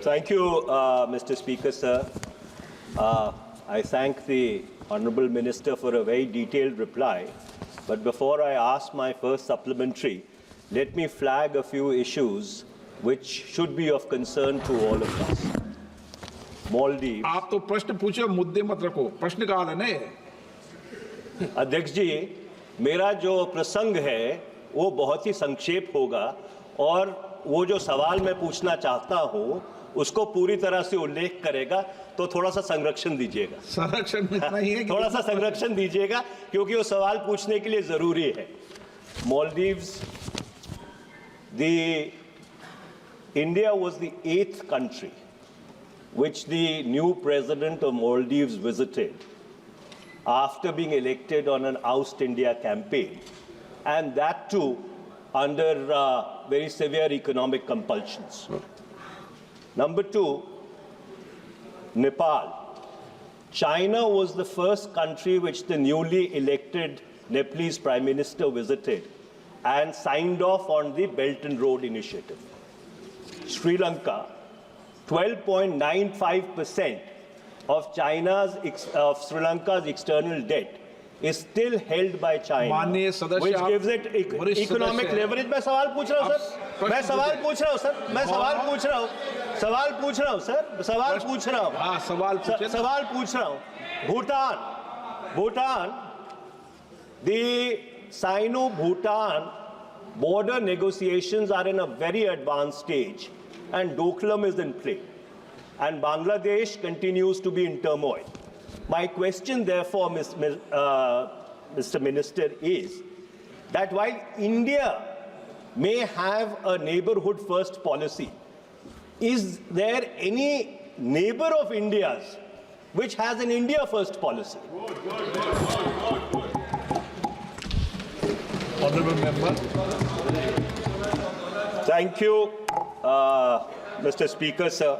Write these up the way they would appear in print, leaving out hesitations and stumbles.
Thank you, Mr. Speaker, sir. I thank the Honourable Minister for a very detailed reply. But before I ask my first supplementary, let me flag a few issues which should be of concern to all of us. Maldives. आप तो प्रश्न पूछो, मुद्दे मत रखो, प्रश्न काल है ने। अध्यक्ष जी, मेरा जो प्रसंग है वो बहुत ही संक्षेप होगा और वो जो सवाल मैं पूछना चाहता हूँ उसको पूरी तरह से उल्लेख करेगा, तो थोड़ा सा संरक्षण दीजिएगा। संरक्षण नहीं है, थोड़ा सा संरक्षण दीजिएगा क्योंकि वो सवाल पूछने के लिए जरूरी है। Maldives, India was the 8th country which the new president of Maldives visited after being elected on an Oust India campaign, and that too under very severe economic compulsions. Number 2, Nepal. China was the first country which the newly elected Nepalese Prime Minister visited and signed off on the Belt and Road Initiative. Sri Lanka, 12.95% of Sri Lanka's external debt is still held by China, which gives it economic leverage. मैं सवाल पूछ रहा हूँ sir, मैं सवाल पूछ रहा हूँ सर, मैं सवाल पूछ रहा हूँ, सवाल पूछ रहा हूँ सर, सवाल पूछ रहा हूँ, हाँ सवाल पूछ रहा हूँ। Bhutan, the Sino-Bhutan border negotiations are in a very advanced stage, and Doklam is in play, and Bangladesh continues to be in turmoil. My question, therefore, Mr. Minister, is that while India may have a neighborhood first policy, is there any neighbor of India's which has an India first policy? Honourable member. Thank you, Mr. Speaker, sir.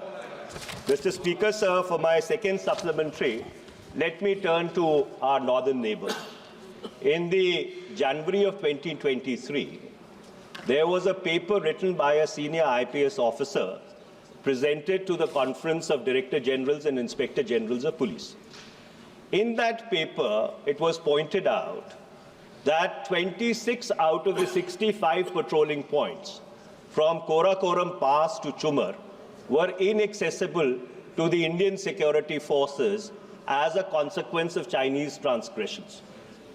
Mr. Speaker, sir, for my second supplementary, let me turn to our northern neighbor. In the January of 2023, there was a paper written by a senior IPS officer presented to the Conference of Director Generals and Inspector Generals of Police. In that paper, it was pointed out that 26 out of the 65 patrolling points from Karakoram Pass to Chumar were inaccessible to the Indian security forces as a consequence of Chinese transgressions.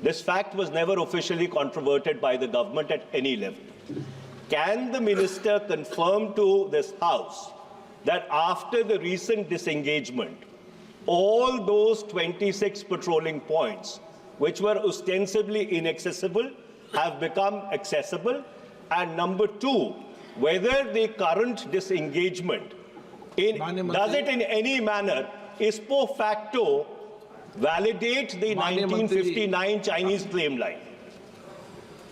This fact was never officially controverted by the government at any level. Can the minister confirm to this House that after the recent disengagement, all those 26 patrolling points, which were ostensibly inaccessible, have become accessible? And number 2, whether the current disengagement does it in any manner ipso facto validate the 1959 Chinese claim line?